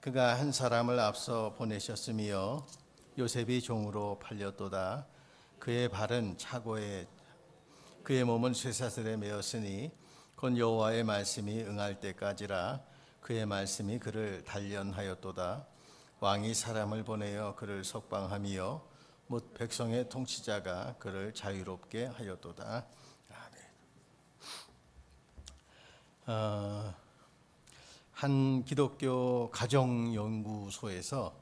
그가 한 사람을 앞서 보내셨으며 요셉이 종으로 팔렸도다. 그의 발은 차고에 그의 몸은 쇠사슬에 매었으니 곧 여호와의 말씀이 응할 때까지라. 그의 말씀이 그를 단련하였도다. 왕이 사람을 보내어 그를 석방하며 못 백성의 통치자가 그를 자유롭게 하였도다. 아멘. 한 기독교 가정연구소에서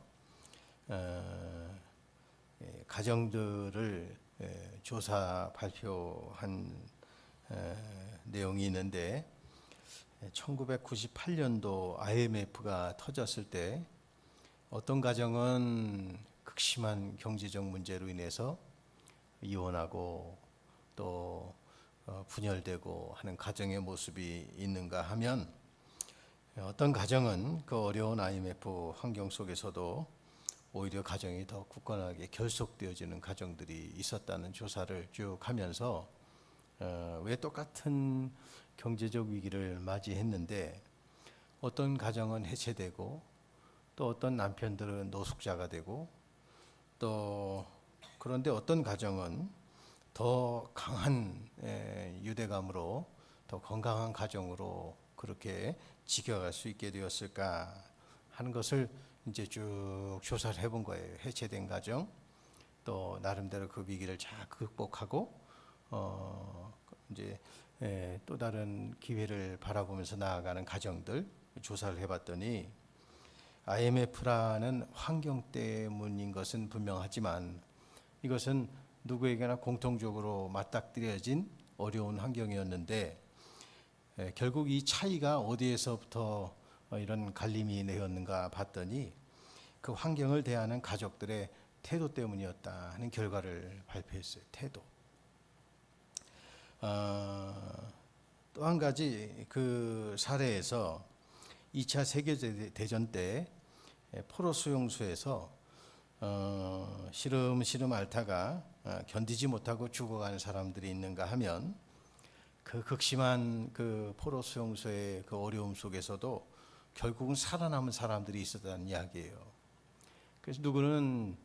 가정들을 조사 발표한 내용이 있는데 1998년도 IMF가 터졌을 때 어떤 가정은 극심한 경제적 문제로 인해서 이혼하고 또 분열되고 하는 가정의 모습이 있는가 하면 어떤 가정은 그 어려운 IMF 환경 속에서도 오히려 가정이 더 굳건하게 결속되어지는 가정들이 있었다는 조사를 쭉 하면서 왜 똑같은 경제적 위기를 맞이했는데 어떤 가정은 해체되고 또 어떤 남편들은 노숙자가 되고 또 그런데 어떤 가정은 더 강한 유대감으로 더 건강한 가정으로 그렇게 지켜갈 수 있게 되었을까 하는 것을 이제 쭉 조사를 해본 거예요. 해체된 가정, 또 나름대로 그 위기를 잘 극복하고 이제 또 다른 기회를 바라보면서 나아가는 가정들 조사를 해봤더니 IMF라는 환경 때문인 것은 분명하지만 이것은 누구에게나 공통적으로 맞닥뜨려진 어려운 환경이었는데 결국 이 차이가 어디에서부터 이런 갈림이 내었는가 봤더니 그 환경을 대하는 가족들의 태도 때문이었다 하는 결과를 발표했어요. 태도. 또 한 가지 그 사례에서 2차 세계대전 때 포로 수용소에서 시름시름 앓다가 견디지 못하고 죽어가는 사람들이 있는가 하면 그 극심한 그 포로 수용소의 그 어려움 속에서도 결국은 살아남은 사람들이 있었다는 이야기예요. 그래서 누구는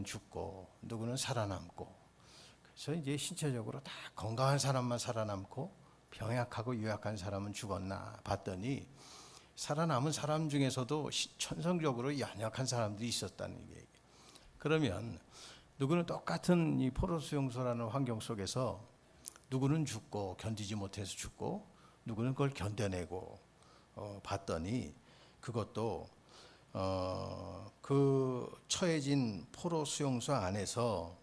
죽고 누구는 살아남고 그래서 이제 신체적으로 다 건강한 사람만 살아남고 병약하고 유약한 사람은 죽었나 봤더니 살아남은 사람 중에서도 천성적으로 연약한 사람들이 있었다는 얘기예요. 그러면 누구는 똑같은 이 포로 수용소라는 환경 속에서 누구는 죽고 견디지 못해서 죽고 누구는 그걸 견뎌내고 봤더니 그것도 그 처해진 포로 수용소 안에서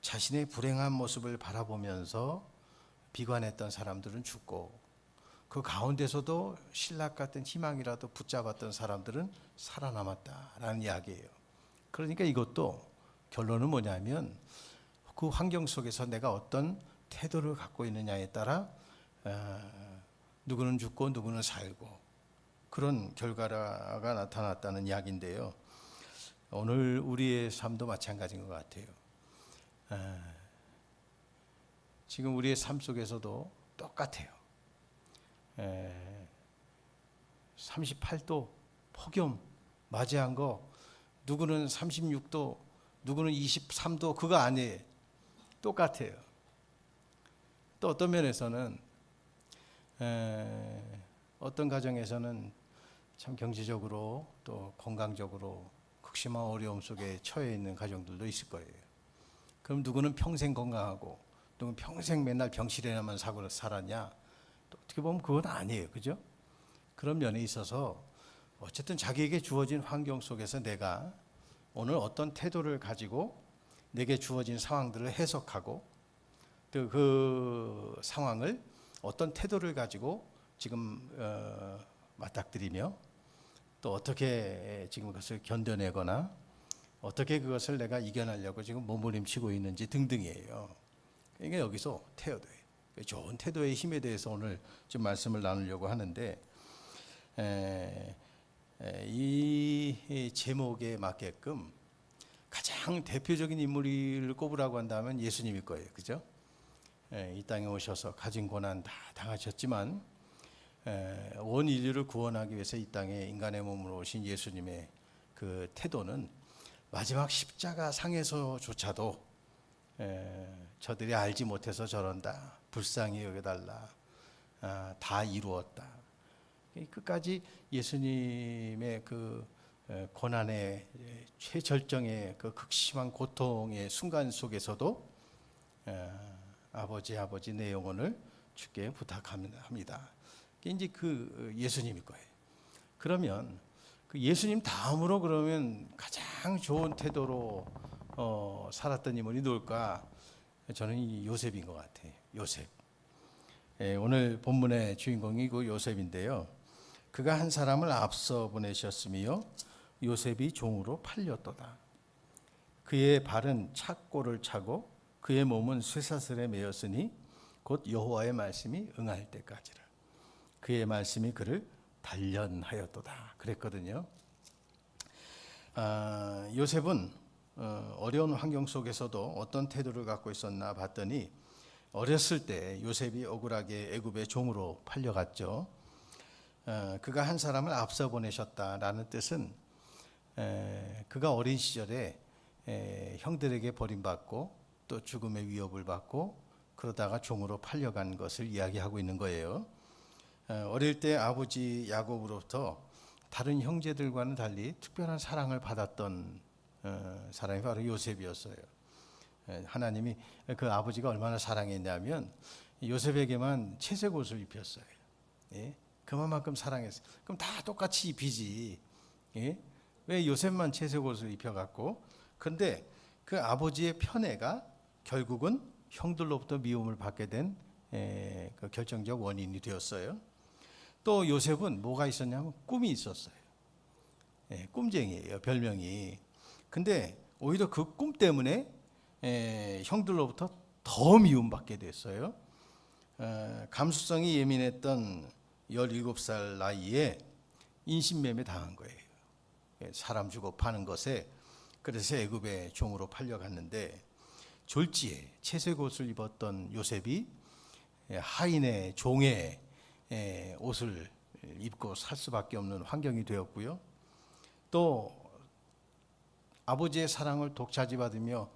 자신의 불행한 모습을 바라보면서 비관했던 사람들은 죽고 그 가운데서도 신락 같은 희망이라도 붙잡았던 사람들은 살아남았다라는 이야기예요. 그러니까 이것도 결론은 뭐냐면 그 환경 속에서 내가 어떤 태도를 갖고 있느냐에 따라 누구는 죽고 누구는 살고 그런 결과가 나타났다는 이야기인데요. 오늘 우리의 삶도 마찬가지인 것 같아요. 지금 우리의 삶 속에서도 똑같아요. 38도 폭염 맞이한 거 누구는 36도 누구는 23도 그거 아니에요. 똑같아요. 또 어떤 면에서는 어떤 가정에서는 참 경제적으로 또 건강적으로 극심한 어려움 속에 처해 있는 가정들도 있을 거예요. 그럼 누구는 평생 건강하고 누구는 평생 맨날 병실에만 살았냐? 또 어떻게 보면 그건 아니에요. 그죠? 그런 면에 있어서 어쨌든 자기에게 주어진 환경 속에서 내가 오늘 어떤 태도를 가지고 내게 주어진 상황들을 해석하고 또 그 상황을 어떤 태도를 가지고 지금 맞닥뜨리며 또 어떻게 지금 그것을 견뎌내거나 어떻게 그것을 내가 이겨내려고 지금 몸부림치고 있는지 등등이에요. 그러니까 여기서 태도예요. 좋은 태도의 힘에 대해서 오늘 좀 말씀을 나누려고 하는데 이 제목에 맞게끔 가장 대표적인 인물을 꼽으라고 한다면 예수님일 거예요. 그죠? 이 땅에 오셔서 가진 고난 다 당하셨지만 온 인류를 구원하기 위해서 이 땅에 인간의 몸으로 오신 예수님의 그 태도는 마지막 십자가 상에서조차도 저들이 알지 못해서 저런다, 불쌍히 여겨달라, 다 이루었다. 끝까지 예수님의 그 고난의 최절정의 그 극심한 고통의 순간 속에서도 아버지 내 영혼을 주께 부탁합니다. 이제 그 예수님일 거예요. 그러면 그 예수님 다음으로 그러면 가장 좋은 태도로 살았던 인물이 누굴까? 저는 이 요셉인 것 같아요. 요셉. 오늘 본문의 주인공이 그 요셉인데요. 그가 한 사람을 앞서 보내셨으며 요셉이 종으로 팔렸도다. 그의 발은 착고를 차고 그의 몸은 쇠사슬에 매였으니 곧 여호와의 말씀이 응할 때까지라. 그의 말씀이 그를 단련하였도다. 그랬거든요. 요셉은 어려운 환경 속에서도 어떤 태도를 갖고 있었나 봤더니 어렸을 때 요셉이 억울하게 애굽의 종으로 팔려갔죠. 그가 한 사람을 앞서 보내셨다라는 뜻은 그가 어린 시절에 형들에게 버림받고 또 죽음의 위협을 받고 그러다가 종으로 팔려간 것을 이야기하고 있는 거예요. 어릴 때 아버지 야곱으로부터 다른 형제들과는 달리 특별한 사랑을 받았던 사람이 바로 요셉이었어요. 하나님이 그 아버지가 얼마나 사랑했냐면 요셉에게만 채색 옷을 입혔어요. 예? 그만큼 사랑했어요. 그럼 다 똑같이 입히지. 예? 왜 요셉만 채색 옷을 입혀갖고? 근데 그 아버지의 편애가 결국은 형들로부터 미움을 받게 된 그 결정적 원인이 되었어요. 또 요셉은 뭐가 있었냐면 꿈이 있었어요. 꿈쟁이에요, 별명이. 근데 오히려 그 꿈 때문에 형들로부터 더 미움받게 됐어요. 감수성이 예민했던 17살 나이에 인신매매 당한 거예요. 사람 주고 파는 것에. 그래서 애굽의 종으로 팔려갔는데 졸지에 채색 옷을 입었던 요셉이 하인의 종의 옷을 입고 살 수밖에 없는 환경이 되었고요. 또 아버지의 사랑을 독차지받으며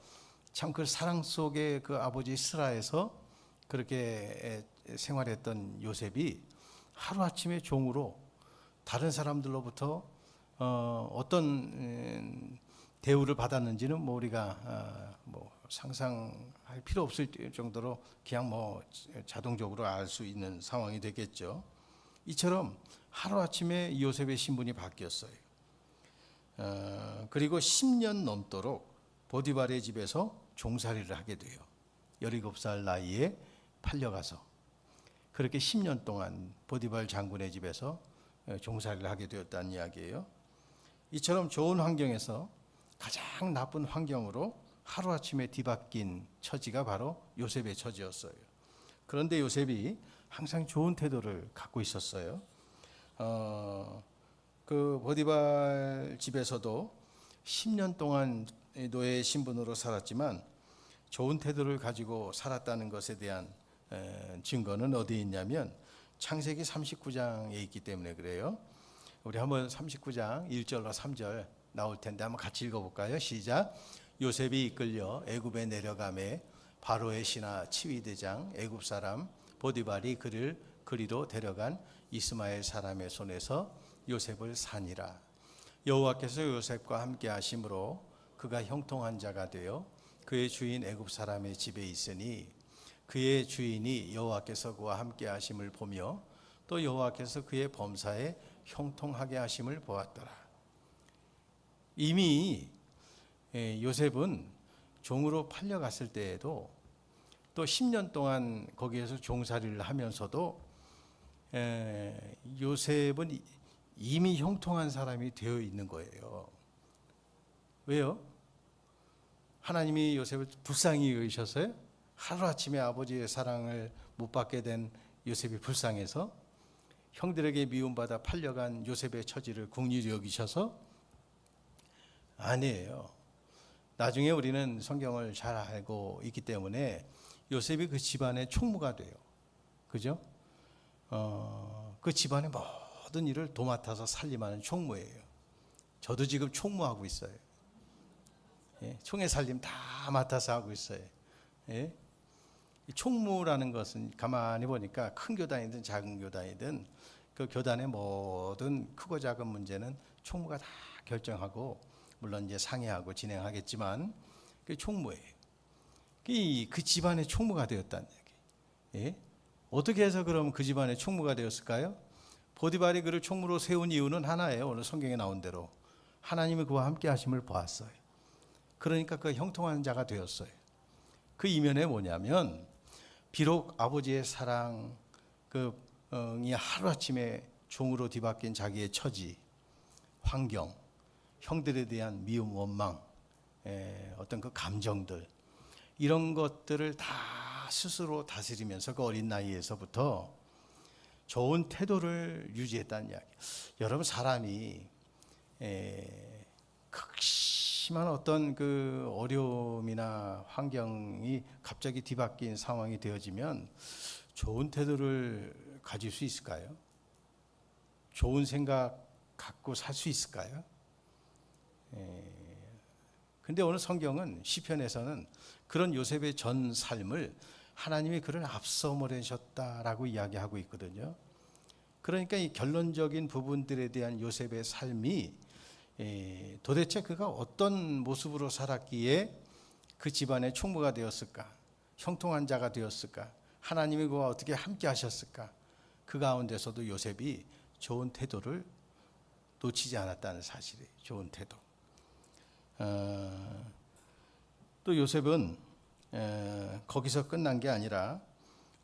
참 그 사랑 속에 그 아버지 슬하에서 그렇게 생활했던 요셉이 하루아침에 종으로 다른 사람들로부터 어떤 대우를 받았는지는 뭐 우리가 뭐 상상할 필요 없을 정도로 그냥 뭐 자동적으로 알 수 있는 상황이 되겠죠. 이처럼 하루아침에 요셉의 신분이 바뀌었어요. 그리고 10년 넘도록 보디발의 집에서 종살이를 하게 돼요. 17살 나이에 팔려가서 그렇게 10년 동안 보디발 장군의 집에서 종살이를 하게 되었다는 이야기예요. 이처럼 좋은 환경에서 가장 나쁜 환경으로 하루아침에 뒤바뀐 처지가 바로 요셉의 처지였어요. 그런데 요셉이 항상 좋은 태도를 갖고 있었어요. 그 보디발 집에서도 10년 동안 노예 신분으로 살았지만 좋은 태도를 가지고 살았다는 것에 대한 증거는 어디에 있냐면 창세기 39장에 있기 때문에 그래요. 우리 한번 39장 1절로 3절 나올 텐데 한번 같이 읽어볼까요? 시작. 요셉이 이끌려 애굽에 내려가매 바로의 신하 치위대장 애굽 사람 보디발이 그를 그리로 데려간 이스마엘 사람의 손에서 요셉을 산이라. 여호와께서 요셉과 함께 하심으로 그가 형통한 자가 되어 그의 주인 애굽 사람의 집에 있으니 그의 주인이 여호와께서 그와 함께 하심을 보며 또 여호와께서 그의 범사에 형통하게 하심을 보았더라. 이미 요셉은 종으로 팔려갔을 때에도 또 10년 동안 거기에서 종살이를 하면서도 요셉은 이미 형통한 사람이 되어 있는 거예요. 왜요? 하나님이 요셉을 불쌍히 여기셨어요? 하루아침에 아버지의 사랑을 못 받게 된 요셉이 불쌍해서 형들에게 미움받아 팔려간 요셉의 처지를 긍휼히 여기셔서? 아니에요. 나중에 우리는 성경을 잘 알고 있기 때문에 요셉이 그 집안의 총무가 돼요. 그죠? 그 집안의 모든 일을 도맡아서 살림하는 총무예요. 저도 지금 총무하고 있어요. 예, 총회 살림 다 맡아서 하고 있어요. 예? 총무라는 것은 가만히 보니까 큰 교단이든 작은 교단이든 그 교단의 모든 크고 작은 문제는 총무가 다 결정하고, 물론 이제 상의하고 진행하겠지만 그 총무예요. 그 집안의 총무가 되었다는 얘기. 예? 어떻게 해서 그럼 그 집안의 총무가 되었을까요? 보디발이 그를 총무로 세운 이유는 하나예요. 오늘 성경에 나온 대로 하나님이 그와 함께 하심을 보았어요. 그러니까 그 형통한 자가 되었어요. 그 이면에 뭐냐면, 비록 아버지의 사랑, 이 하루아침에 종으로 뒤바뀐 자기의 처지, 환경, 형들에 대한 미움, 원망, 어떤 그 감정들, 이런 것들을 다 스스로 다스리면서 그 어린 나이에서부터 좋은 태도를 유지했다는 이야기. 여러분, 사람이 극심한 어떤 그 어려움이나 환경이 갑자기 뒤바뀐 상황이 되어지면 좋은 태도를 가질 수 있을까요? 좋은 생각 갖고 살 수 있을까요? 근데 오늘 성경은 시편에서는 그런 요셉의 전 삶을 하나님이 그를 앞서 보내셨다라고 이야기하고 있거든요. 그러니까 이 결론적인 부분들에 대한 요셉의 삶이 도대체 그가 어떤 모습으로 살았기에 그 집안의 총무가 되었을까? 형통한 자가 되었을까? 하나님이 그와 어떻게 함께 하셨을까? 그 가운데서도 요셉이 좋은 태도를 놓치지 않았다는 사실이에요. 좋은 태도. 또 요셉은 거기서 끝난 게 아니라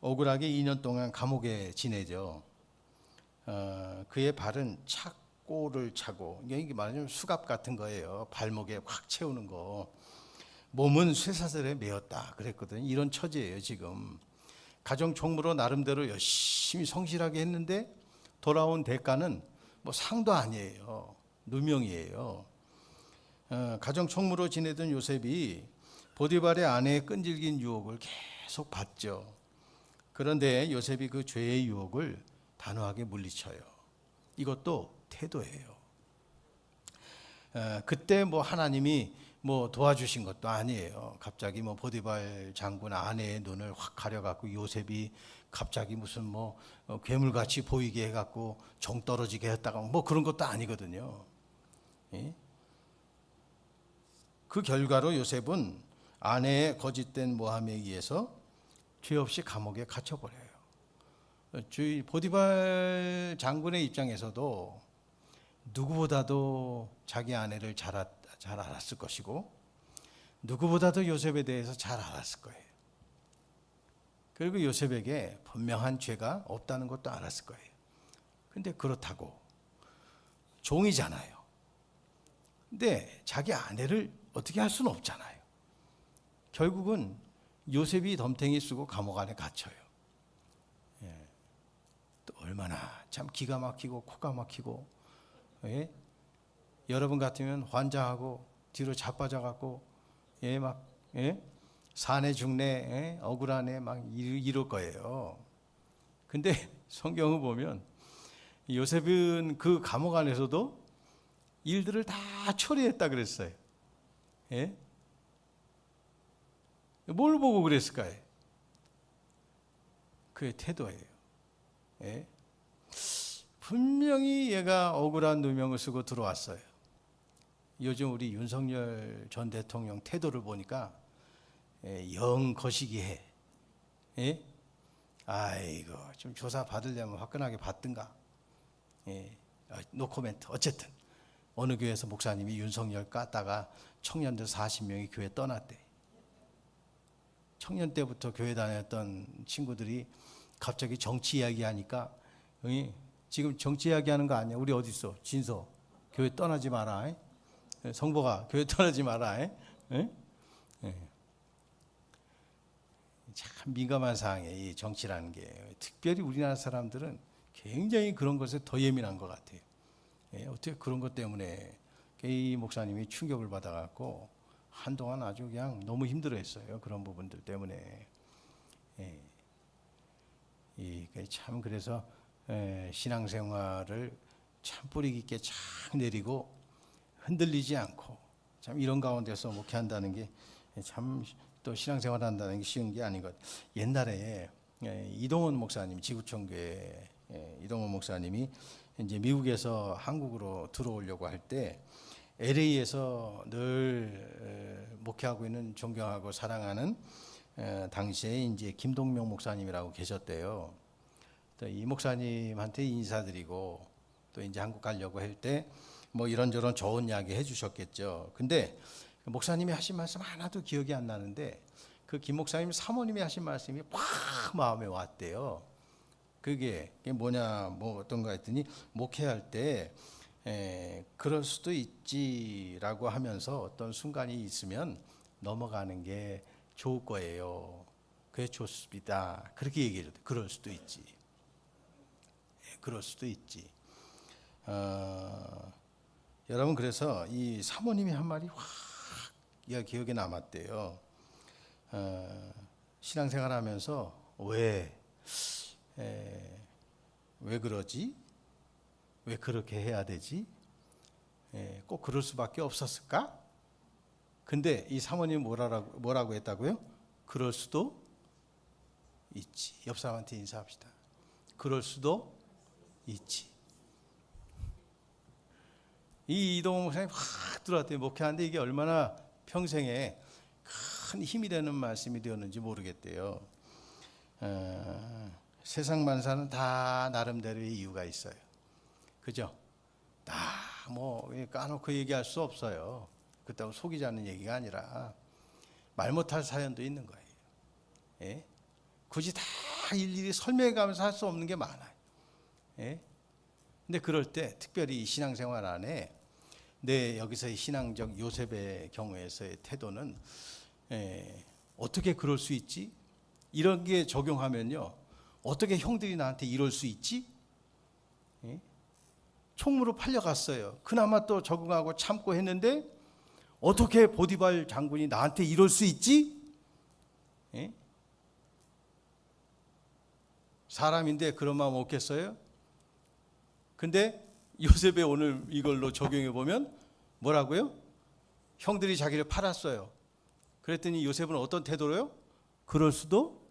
억울하게 2년 동안 감옥에 지내죠. 그의 발은 착고를 차고, 이게 말하자면 수갑 같은 거예요. 발목에 확 채우는 거. 몸은 쇠사슬에 매었다 그랬거든요. 이런 처지예요. 지금 가정 총무로 나름대로 열심히 성실하게 했는데 돌아온 대가는 뭐 상도 아니에요. 누명이에요. 가정 총무로 지내던 요셉이 보디발의 아내의 끈질긴 유혹을 계속 받죠. 그런데 요셉이 그 죄의 유혹을 단호하게 물리쳐요. 이것도 태도예요. 그때 뭐 하나님이 뭐 도와주신 것도 아니에요. 갑자기 뭐 보디발 장군 아내의 눈을 확 가려갖고 요셉이 갑자기 무슨 뭐 괴물같이 보이게 해갖고 정 떨어지게 했다가 뭐 그런 것도 아니거든요. 예? 그 결과로 요셉은 아내의 거짓된 모함에 의해서 죄 없이 감옥에 갇혀버려요. 보디발 장군의 입장에서도 누구보다도 자기 아내를 잘 알았을 것이고, 누구보다도 요셉에 대해서 잘 알았을 거예요. 그리고 요셉에게 분명한 죄가 없다는 것도 알았을 거예요. 근데 그렇다고 종이잖아요. 근데 자기 아내를 어떻게 할 수는 없잖아요. 결국은 요셉이 덤탱이 쓰고 감옥 안에 갇혀요. 또 얼마나 참 기가 막히고 코가 막히고, 예? 여러분 같으면 환장하고 뒤로 자빠져 갖고 사내 중내 억울하네 막 이럴 거예요. 근데 성경을 보면 요셉은 그 감옥 안에서도 일들을 다 처리했다 그랬어요. 예? 뭘 보고 그랬을까요? 그의 태도예요. 예? 분명히 얘가 억울한 누명을 쓰고 들어왔어요. 요즘 우리 윤석열 전 대통령 태도를 보니까 영 거시기해. 예? 아이고, 좀 조사 받으려면 화끈하게 받든가. 노 코멘트. 어쨌든 어느 교회에서 목사님이 윤석열 깠다가 청년들 40명이 교회 떠났대. 청년 때부터 교회 다녔던 친구들이 갑자기 정치 이야기하니까, 지금 정치 이야기하는 거 아니야? 우리 어디 있어? 진서 교회 떠나지 마라. 성보가 교회 떠나지 마라. 참 민감한 사항이에요. 이 정치라는 게. 특별히 우리나라 사람들은 굉장히 그런 것에 더 예민한 것 같아요. 어떻게 그런 것 때문에 이 목사님이 충격을 받아갖고 한동안 아주 그냥 너무 힘들어했어요. 그런 부분들 때문에. 참 그래서 신앙생활을 참 뿌리 깊게 쫙 내리고 흔들리지 않고 참 이런 가운데서 목회한다는 게 참 또 신앙생활 한다는 게 쉬운 게 아닌 것. 옛날에 이동원 목사님, 지구촌교회 이동원 목사님이 이제 미국에서 한국으로 들어오려고 할 때 LA에서 늘 목회하고 있는 존경하고 사랑하는 당시에 이제 김동명 목사님이라고 계셨대요. 또 이 목사님한테 인사드리고 또 이제 한국 가려고 할 때 뭐 이런저런 좋은 이야기 해주셨겠죠. 근데 목사님이 하신 말씀 하나도 기억이 안 나는데 그 김 목사님 사모님이 하신 말씀이 팍 마음에 왔대요. 그게 뭐냐 뭐 어떤가 했더니 목회할 때 그럴 수도 있지라고 하면서 어떤 순간이 있으면 넘어가는 게 좋을 거예요. 그게 좋습니다. 그렇게 얘기해줘요. 그럴 수도 있지. 그럴 수도 있지. 여러분 그래서 이 사모님이 한 말이 확 기억에 남았대요. 신앙생활하면서 왜 그러지? 왜 그렇게 해야 되지? 꼭 그럴 수밖에 없었을까? 근데 이 사모님 뭐라고 했다고요? 그럴 수도 있지. 옆 사람한테 인사합시다. 그럴 수도 있지. 이 이동훈 목사님이 확 들어왔더니 목회하는데 이게 얼마나 평생에 큰 힘이 되는 말씀이 되었는지 모르겠대요. 세상 만사는 다 나름대로의 이유가 있어요. 그죠? 다 뭐 까놓고 얘기할 수 없어요. 그렇다고 속이자는 얘기가 아니라 말 못할 사연도 있는 거예요. 예? 굳이 다 일일이 설명해가면서 할 수 없는 게 많아요. 예? 근데 그럴 때 특별히 이 신앙생활 안에 내 여기서의 신앙적 요셉의 경우에서의 태도는 어떻게 그럴 수 있지? 이런 게 적용하면요. 어떻게 형들이 나한테 이럴 수 있지? 예? 총무로 팔려갔어요. 그나마 또 적응하고 참고 했는데 어떻게 보디발 장군이 나한테 이럴 수 있지? 예? 사람인데 그런 마음 없겠어요? 근데 요셉의 오늘 이걸로 적용해 보면 뭐라고요? 형들이 자기를 팔았어요. 그랬더니 요셉은 어떤 태도로요? 그럴 수도?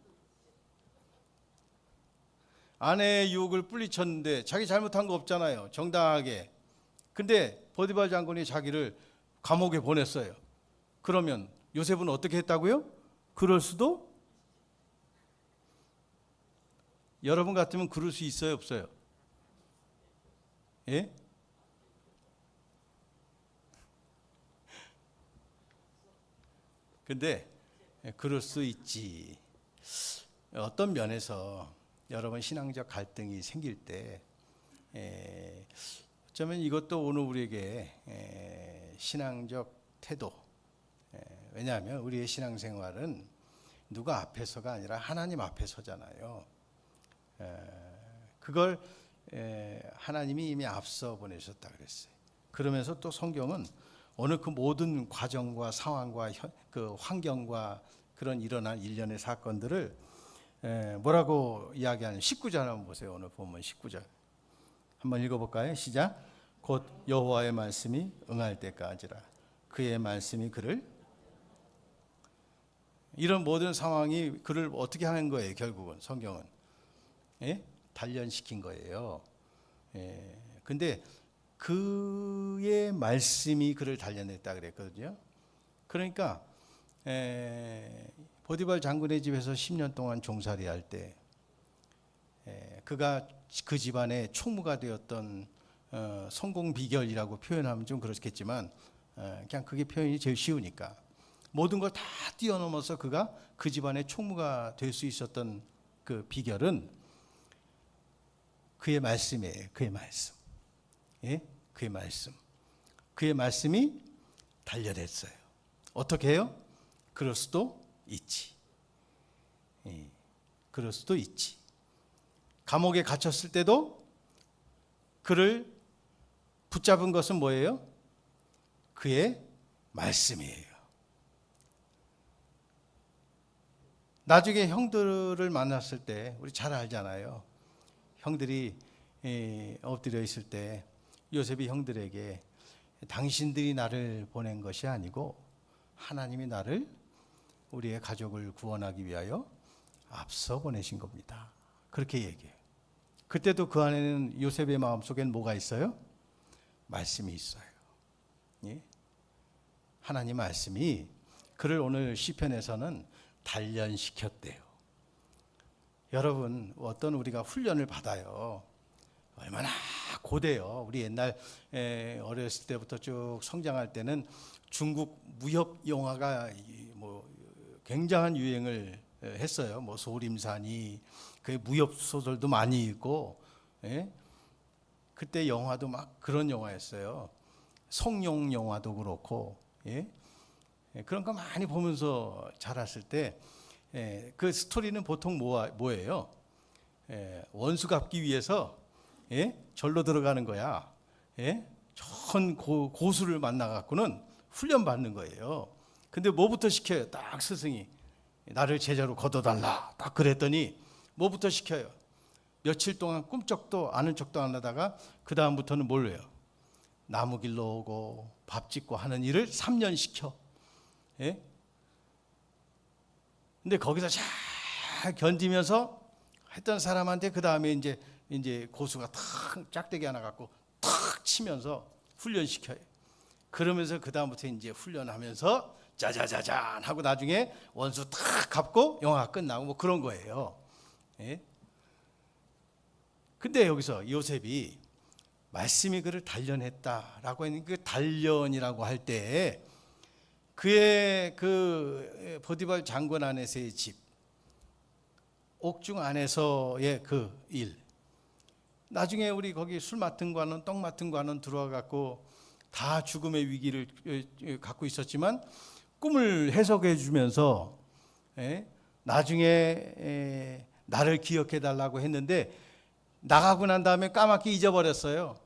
아내의 유혹을 뿌리쳤는데 자기 잘못한 거 없잖아요. 정당하게. 근데 보디발 장군이 자기를 감옥에 보냈어요. 그러면 요셉은 어떻게 했다고요? 그럴 수도? 여러분 같으면 그럴 수 있어요, 없어요? 예? 근데 그럴 수 있지. 어떤 면에서 여러분 신앙적 갈등이 생길 때 어쩌면 이것도 오늘 우리에게 신앙적 태도. 왜냐하면 우리의 신앙생활은 누가 앞에서가 아니라 하나님 앞에 서잖아요. 그걸 하나님이 이미 앞서 보내셨다 그랬어요. 그러면서 또 성경은 어느 그 모든 과정과 상황과 그 환경과 그런 일어난 일련의 사건들을 뭐라고 이야기하는 19절 한번 보세요. 오늘 본문 19절 한번 읽어볼까요? 시작. 곧 여호와의 말씀이 응할 때까지라 그의 말씀이 그를 이런 모든 상황이 그를 어떻게 하는 거예요? 결국은 성경은 단련시킨 거예요. 근데 그의 말씀이 그를 단련했다 그랬거든요. 그러니까 보디발 장군의 집에서 10년 동안 종살이 할 때 그가 그 집안의 총무가 되었던 성공 비결이라고 표현하면 좀 그렇겠지만 그냥 그게 표현이 제일 쉬우니까 모든 걸 다 뛰어넘어서 그가 그 집안의 총무가 될 수 있었던 그 비결은 그의 말씀이에요. 그의 말씀. 예? 그의 말씀. 그의 말씀이 단련했어요. 어떻게 해요? 그럴 수도 있지. 예. 그럴 수도 있지. 감옥에 갇혔을 때도 그를 붙잡은 것은 뭐예요? 그의 말씀이에요. 나중에 형들을 만났을 때 우리 잘 알잖아요. 형들이 엎드려 있을 때 요셉이 형들에게 당신들이 나를 보낸 것이 아니고 하나님이 나를 우리의 가족을 구원하기 위하여 앞서 보내신 겁니다. 그렇게 얘기해요. 그때도 그 안에는 요셉의 마음속엔 뭐가 있어요? 말씀이 있어요. 예? 하나님 말씀이 그를 오늘 시편에서는 단련시켰대요. 여러분, 어떤 우리가 훈련을 받아요. 얼마나 고대요. 우리 옛날 어렸을 때부터 쭉 성장할 때는 중국 무협 영화가 뭐 굉장한 유행을 했어요. 뭐 소림산이 그 무협 소설도 많이 읽고, 예? 그때 영화도 막 그런 영화였어요. 성룡 영화도 그렇고, 예? 그런 거 많이 보면서 자랐을 때 그 스토리는 보통 뭐예요? 원수 갚기 위해서 절로 들어가는 거야. 전 고수를 만나갖고는 훈련 받는 거예요. 근데 뭐부터 시켜요? 딱 스승이 나를 제자로 거둬달라. 딱 그랬더니 뭐부터 시켜요? 며칠 동안 꿈쩍도 아는 척도 안 하다가 그 다음부터는 뭘 해요? 나무 길러 오고 밥 짓고 하는 일을 3년 시켜. 근데 거기서 잘 견디면서 했던 사람한테 그 다음에 이제 고수가 탁 짝대기 하나 갖고 탁 치면서 훈련시켜요. 그러면서 그 다음부터 이제 훈련하면서 짜자자잔 하고 나중에 원수 탁 갚고 영화 끝나고 뭐 그런 거예요. 근데 여기서 요셉이 말씀이 그를 단련했다라고 했는 그 단련이라고 할 때 그의 그 보디발 장군 안에서의 집, 옥중 안에서의 그 일, 나중에 우리 거기 술 맡은 관원, 떡 맡은 관원 들어와 갖고 다 죽음의 위기를 갖고 있었지만 꿈을 해석해 주면서 나중에 나를 기억해 달라고 했는데 나가고 난 다음에 까맣게 잊어버렸어요.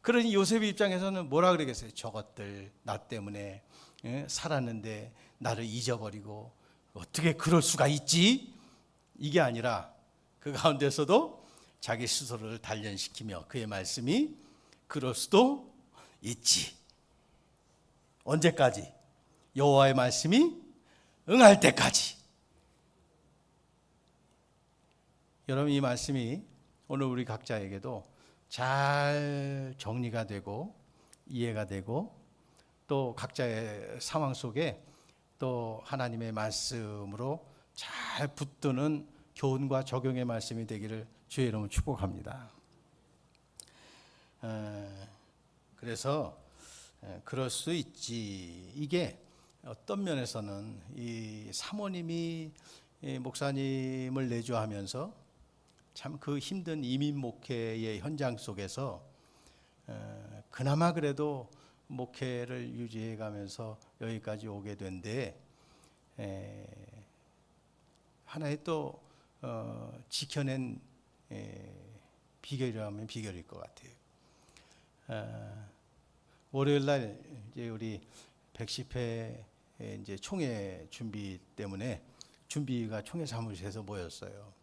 그러니 요셉의 입장에서는 뭐라 그러겠어요? 저것들 나 때문에 살았는데 나를 잊어버리고 어떻게 그럴 수가 있지? 이게 아니라 그 가운데서도 자기 스스로를 단련시키며 그의 말씀이 그럴 수도 있지. 언제까지? 여호와의 말씀이 응할 때까지. 여러분, 이 말씀이 오늘 우리 각자에게도 잘 정리가 되고 이해가 되고 또 각자의 상황 속에 또 하나님의 말씀으로 잘 붙드는 교훈과 적용의 말씀이 되기를 주의 이름으로 축복합니다. 그래서 그럴 수 있지. 이게 어떤 면에서는 이 사모님이 목사님을 내주하면서 참 그 힘든 이민 목회의 현장 속에서 그나마 그래도 목회를 유지해 가면서 여기까지 오게 된데 하나의 또 지켜낸 비결이라면 비결일 것 같아요. 월요일 날 이제 우리 110회 이제 총회 준비 때문에 준비가 총회 사무실에서 모였어요.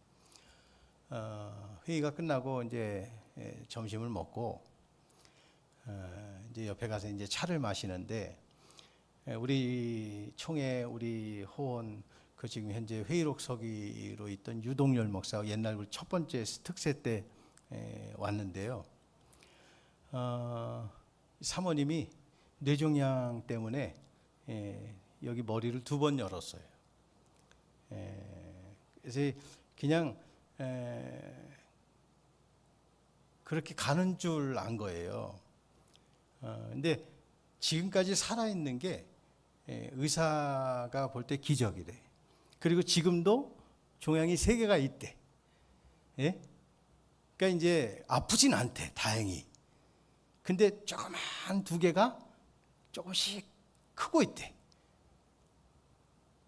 회의가 끝나고 이제 점심을 먹고 이제 옆에 가서 이제 차를 마시는데 우리 총회 우리 호원 그 지금 현재 회의록 서기로 있던 유동열 목사 옛날 우리 첫 번째 특세 때 왔는데요. 사모님이 뇌종양 때문에 여기 머리를 2번 열었어요. 그래서 그냥 그렇게 가는 줄 안 거예요. 근데 지금까지 살아있는 게 의사가 볼 때 기적이래. 그리고 지금도 종양이 3개가 있대. 그러니까 이제 아프진 않대, 다행히. 근데 조그만 2개가 조금씩 크고 있대.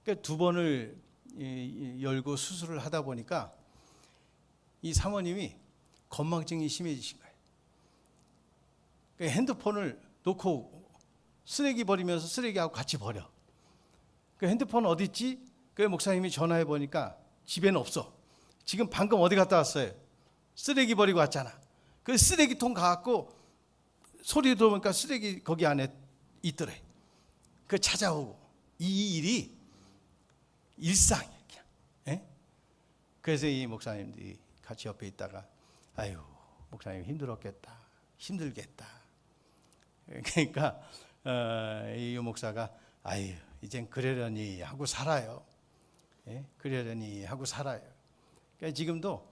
그러니까 2번을 열고 수술을 하다 보니까 이 사모님이 건망증이 심해지신 거예요. 그러니까 핸드폰을 놓고 쓰레기 버리면서 쓰레기하고 같이 버려. 그 핸드폰 어디 있지? 그 목사님이 전화해 보니까 집에는 없어. 지금 방금 어디 갔다 왔어요? 쓰레기 버리고 왔잖아. 그 쓰레기통 가갖고 소리 들어보니까 쓰레기 거기 안에 있더래. 그 찾아오고. 이 일이 일상이야. 그냥. 예? 그래서 이 목사님들이 같이 옆에 있다가 아유 목사님 힘들었겠다. 힘들겠다. 그러니까 이 목사가 아유 이젠 그러려니 하고 살아요. 예? 그러려니 하고 살아요. 그러니까 지금도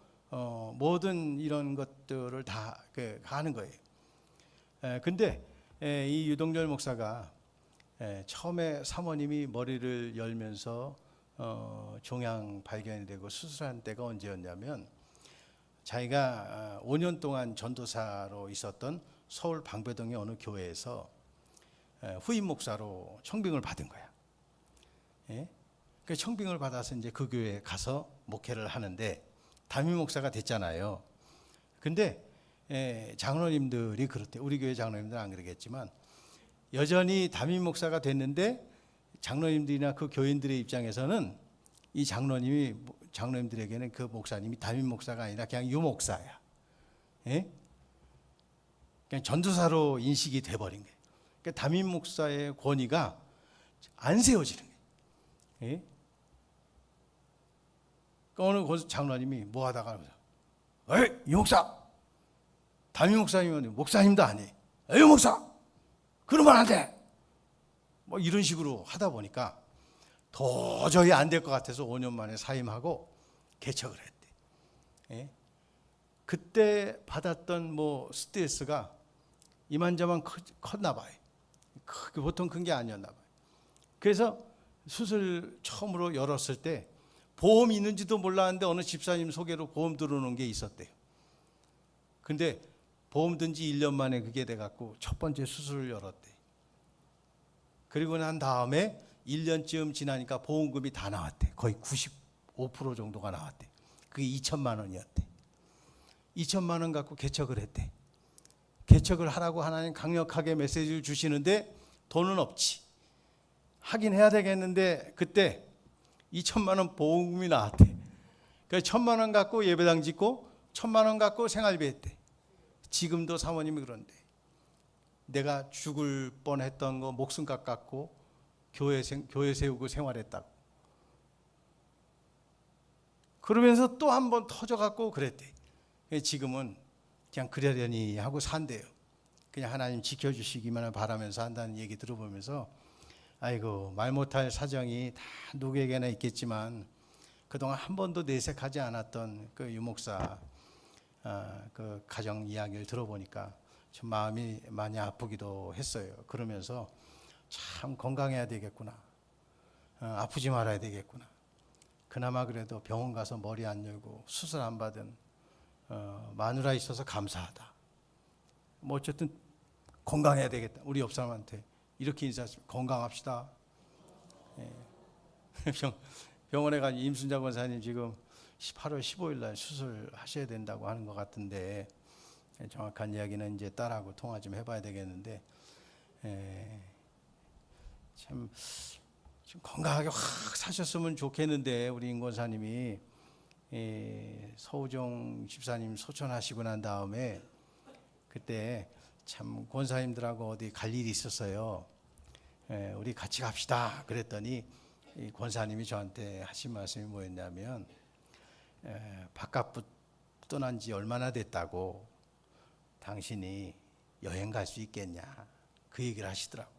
모든 이런 것들을 다 하는 거예요. 근데 이 유동열 목사가 처음에 사모님이 머리를 열면서 종양 발견이 되고 수술한 때가 언제였냐면 자기가 5년 동안 전도사로 있었던 서울 방배동의 어느 교회에서 후임 목사로 청빙을 받은 거야. 예? 그 청빙을 받아서 이제 그 교회에 가서 목회를 하는데 담임 목사가 됐잖아요. 근데 장로님들이 그렇대. 우리 교회 장로님들은 안 그러겠지만 여전히 담임 목사가 됐는데 장로님들이나 그 교인들의 입장에서는 이 장로님들에게는 그 목사님이 담임 목사가 아니라 그냥 유목사야. 예? 그냥 전도사로 인식이 돼버린 거예요. 그러니까 담임 목사의 권위가 안 세워지는 거예요. 예? 그러니까 어느 장로님이 뭐 하다가 에이 유목사 담임 목사님은 목사님도 아니 에이 목사 그러면 안 돼. 뭐 이런 식으로 하다 보니까 도저히 안 될 것 같아서 5년 만에 사임하고 개척을 했대. 예? 그때 받았던 뭐 스트레스가 이만저만 컸나 봐요. 보통 큰 게 아니었나 봐요. 그래서 수술 처음으로 열었을 때 보험이 있는지도 몰랐는데 어느 집사님 소개로 보험 들어오는 게 있었대요. 근데 보험 든 지 1년 만에 그게 돼갖고 첫 번째 수술을 열었대. 그리고 난 다음에 1년쯤 지나니까 보험금이 다 나왔대. 거의 95% 정도가 나왔대. 그게 2천만 원이었대. 2천만 원 갖고 개척을 했대. 개척을 하라고 하나님 강력하게 메시지를 주시는데 돈은 없지. 하긴 해야 되겠는데 그때 2천만 원 보험금이 나왔대. 그러니까 1,000만 원 갖고 예배당 짓고 1,000만 원 갖고 생활비 했대. 지금도 사모님이 그런데 내가 죽을 뻔했던 거 목숨값 갖고 교회 세우고 생활했다고. 그러면서 또 한 번 터져갖고 그랬대. 지금은 그냥 그러려니 하고 산대요. 그냥 하나님 지켜주시기만을 바라면서 한다는 얘기 들어보면서 아이고 말 못할 사정이 다 누구에게나 있겠지만 그동안 한 번도 내색하지 않았던 그 유목사 그 가정 이야기를 들어보니까 참 마음이 많이 아프기도 했어요. 그러면서 참 건강해야 되겠구나. 아프지 말아야 되겠구나. 그나마 그래도 병원 가서 머리 안 열고 수술 안 받은 마누라 있어서 감사하다. 뭐 어쨌든 건강해야 되겠다. 우리 옆 사람한테 이렇게 인사했습니다. 건강합시다. 예. 병원에 간 임순자 권사님 지금 8월 15일 날 수술하셔야 된다고 하는 것 같은데 정확한 이야기는 이제 딸하고 통화 좀 해봐야 되겠는데 참 건강하게 확 사셨으면 좋겠는데 우리 임 권사님이 서우정 집사님 소천하시고 난 다음에 그때 참 권사님들하고 어디 갈 일이 있었어요. 우리 같이 갑시다 그랬더니 이 권사님이 저한테 하신 말씀이 뭐였냐면 바깥 떠난 지 얼마나 됐다고 당신이 여행 갈 수 있겠냐 그 얘기를 하시더라고.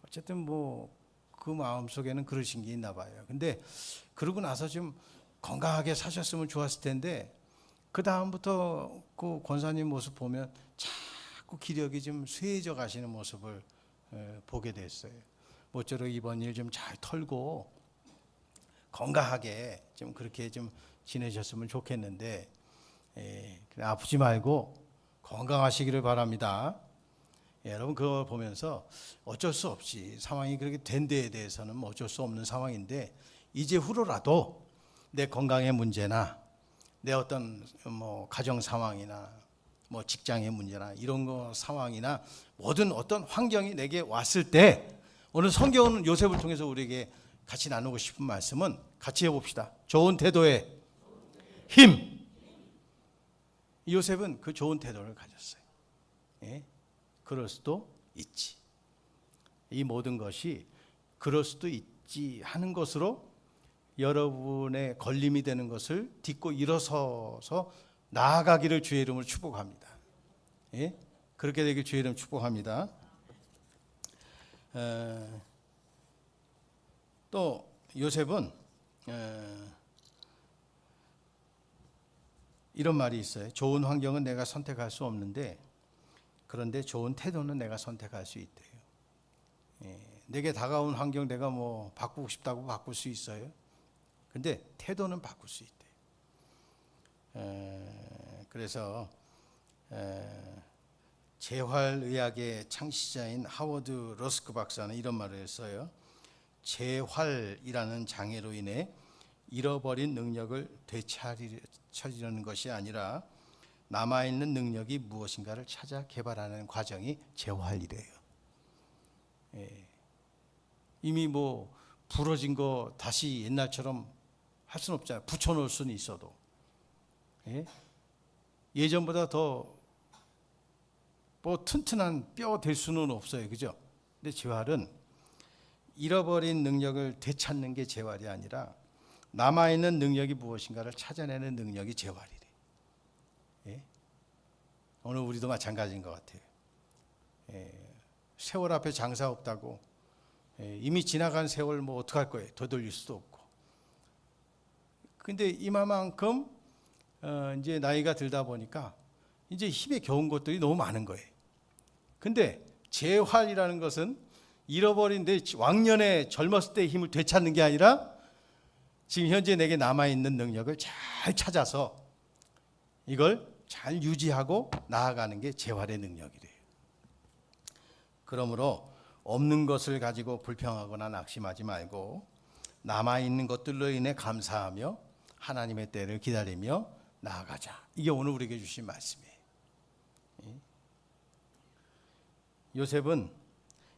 어쨌든 뭐 그 마음속에는 그러신 게 있나 봐요. 근데 그러고 나서 좀 건강하게 사셨으면 좋았을 텐데 그 다음부터 그 권사님 모습 보면 자꾸 기력이 좀 쇠해져 가시는 모습을 보게 됐어요. 모쪼록 이번 일 좀 잘 털고 건강하게 좀 그렇게 좀 지내셨으면 좋겠는데 아프지 말고 건강하시기를 바랍니다. 여러분 그걸 보면서 어쩔 수 없이 상황이 그렇게 된 데에 대해서는 뭐 어쩔 수 없는 상황인데 이제 후로라도 내 건강의 문제나 내 어떤 뭐 가정 상황이나 뭐 직장의 문제나 이런 거 상황이나 모든 어떤 환경이 내게 왔을 때 오늘 성경은 요셉을 통해서 우리에게 같이 나누고 싶은 말씀은 같이 해봅시다. 좋은 태도의 힘. 요셉은 그 좋은 태도를 가졌어요. 예? 그럴 수도 있지. 이 모든 것이 그럴 수도 있지 하는 것으로 여러분의 걸림이 되는 것을 딛고 일어서서 나아가기를 주의 이름으로 축복합니다. 예? 그렇게 되길 주의 이름 축복합니다. 또 요셉은 이런 말이 있어요. 좋은 환경은 내가 선택할 수 없는데 그런데 좋은 태도는 내가 선택할 수 있대요. 내게 다가온 환경 내가 뭐 바꾸고 싶다고 바꿀 수 있어요. 근데 태도는 바꿀 수 있대요. 그래서 재활의학의 창시자인 하워드 러스크 박사는 이런 말을 했어요. 재활이라는 장애로 인해 잃어버린 능력을 되찾으려는 것이 아니라 남아있는 능력이 무엇인가를 찾아 개발하는 과정이 재활이래요. 이미 뭐 부러진 거 다시 옛날처럼 할 수는 없잖아요. 붙여놓을 수는 있어도 예전보다 더 뭐 튼튼한 뼈 될 수는 없어요. 그죠? 근데 재활은 잃어버린 능력을 되찾는 게 재활이 아니라 남아있는 능력이 무엇인가를 찾아내는 능력이 재활이래. 오늘 우리도 마찬가지인 것 같아요. 세월 앞에 장사 없다고 이미 지나간 세월 뭐 어떡할 거예요. 되돌릴 수도 없고. 근데 이만큼 이제 나이가 들다 보니까 이제 힘에 겨운 것들이 너무 많은 거예요. 근데 재활이라는 것은 잃어버린 내 왕년에 젊었을 때의 힘을 되찾는 게 아니라 지금 현재 내게 남아있는 능력을 잘 찾아서 이걸 잘 유지하고 나아가는 게 재활의 능력이래요. 그러므로 없는 것을 가지고 불평하거나 낙심하지 말고 남아있는 것들로 인해 감사하며 하나님의 때를 기다리며 나아가자. 이게 오늘 우리에게 주신 말씀이에요. 요셉은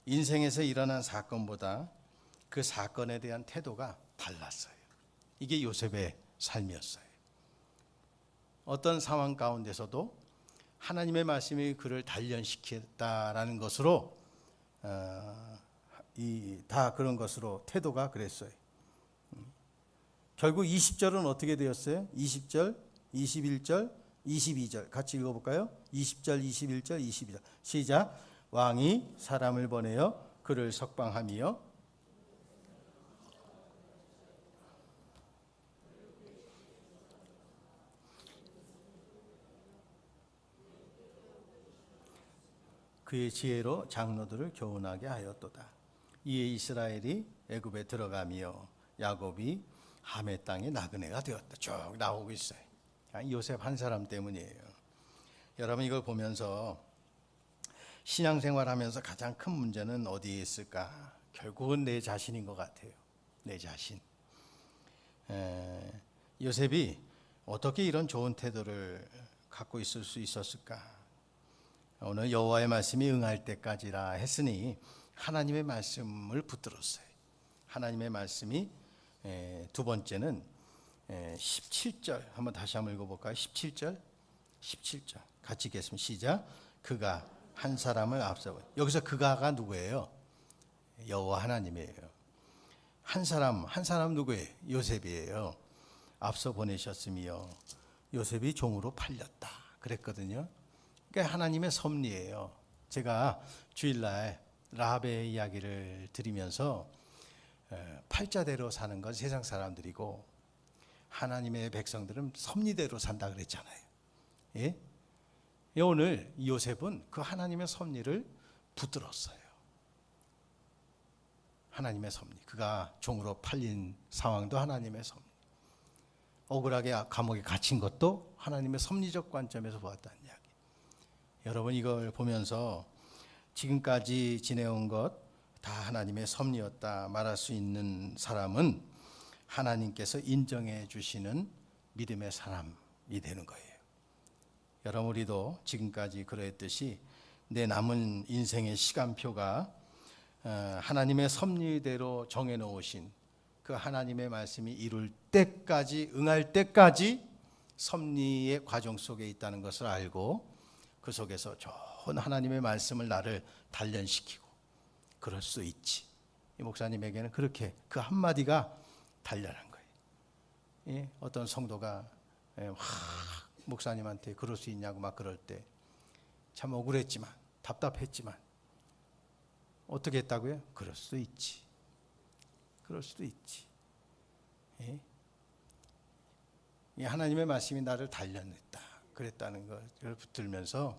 인생에서 일어난 사건보다 그 사건에 대한 태도가 달랐어요. 이게 요셉의 삶이었어요. 어떤 상황 가운데서도 하나님의 말씀이 그를 단련시켰다라는 것으로 다 그런 것으로 태도가 그랬어요. 결국 20절은 어떻게 되었어요? 20절, 21절, 22절 같이 읽어볼까요? 20절, 21절, 22절 시작. 왕이 사람을 보내어 그를 석방하며 그의 지혜로 장로들을 교훈하게 하였도다. 이에 이스라엘이 애굽에 들어가며 야곱이 함의 땅에 나그네가 되었다. 쭉 나오고 있어요. 요셉 한 사람 때문이에요. 여러분 이걸 보면서 신앙생활하면서 가장 큰 문제는 어디에 있을까? 결국은 내 자신인 것 같아요. 내 자신. 요셉이 어떻게 이런 좋은 태도를 갖고 있을 수 있었을까? 오늘 여호와의 말씀이 응할 때까지라 했으니 하나님의 말씀을 붙들었어요. 하나님의 말씀이 두 번째는 17절 한번 다시 한번 읽어볼까요? 17절 같이 읽겠습니다. 시작. 그가 한 사람을 앞서. 여기서 그가가 누구예요? 여호와 하나님이에요. 한 사람 누구예요? 요셉이에요. 앞서 보내셨으며 요셉이 종으로 팔렸다 그랬거든요. 그러니까 하나님의 섭리예요. 제가 주일날 라합의 이야기를 들으면서 팔자대로 사는 건 세상 사람들이고 하나님의 백성들은 섭리대로 산다 그랬잖아요. 예? 오늘 요셉은 그 하나님의 섭리를 붙들었어요. 하나님의 섭리. 그가 종으로 팔린 상황도 하나님의 섭리. 억울하게 감옥에 갇힌 것도 하나님의 섭리적 관점에서 보았다는 이야기. 여러분 이걸 보면서 지금까지 지내온 것 다 하나님의 섭리였다 말할 수 있는 사람은 하나님께서 인정해 주시는 믿음의 사람이 되는 거예요. 여러분 우리도 지금까지 그러했듯이 내 남은 인생의 시간표가 하나님의 섭리대로 정해놓으신 그 하나님의 말씀이 이룰 때까지 응할 때까지 섭리의 과정 속에 있다는 것을 알고 그 속에서 좋은 하나님의 말씀을 나를 단련시키고 그럴 수 있지. 이 목사님에게는 그렇게 그 한마디가 단련한 거예요. 예? 어떤 성도가 목사님한테 그럴 수 있냐고 막 그럴 때 참 억울했지만 답답했지만 어떻게 했다고요? 그럴 수도 있지. 그럴 수도 있지. 예? 이 하나님의 말씀이 나를 단련했다. 그랬다는 것을 붙들면서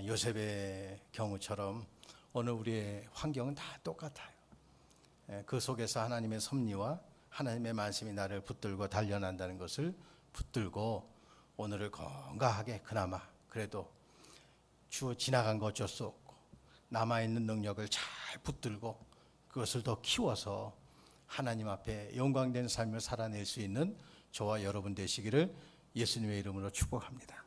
요셉의 경우처럼 오늘 우리의 환경은 다 똑같아요. 그 속에서 하나님의 섭리와 하나님의 말씀이 나를 붙들고 단련한다는 것을 붙들고 오늘을 건강하게 그나마 그래도 주어 지나간 거 어쩔 수 없고 남아있는 능력을 잘 붙들고 그것을 더 키워서 하나님 앞에 영광된 삶을 살아낼 수 있는 저와 여러분 되시기를 예수님의 이름으로 축복합니다.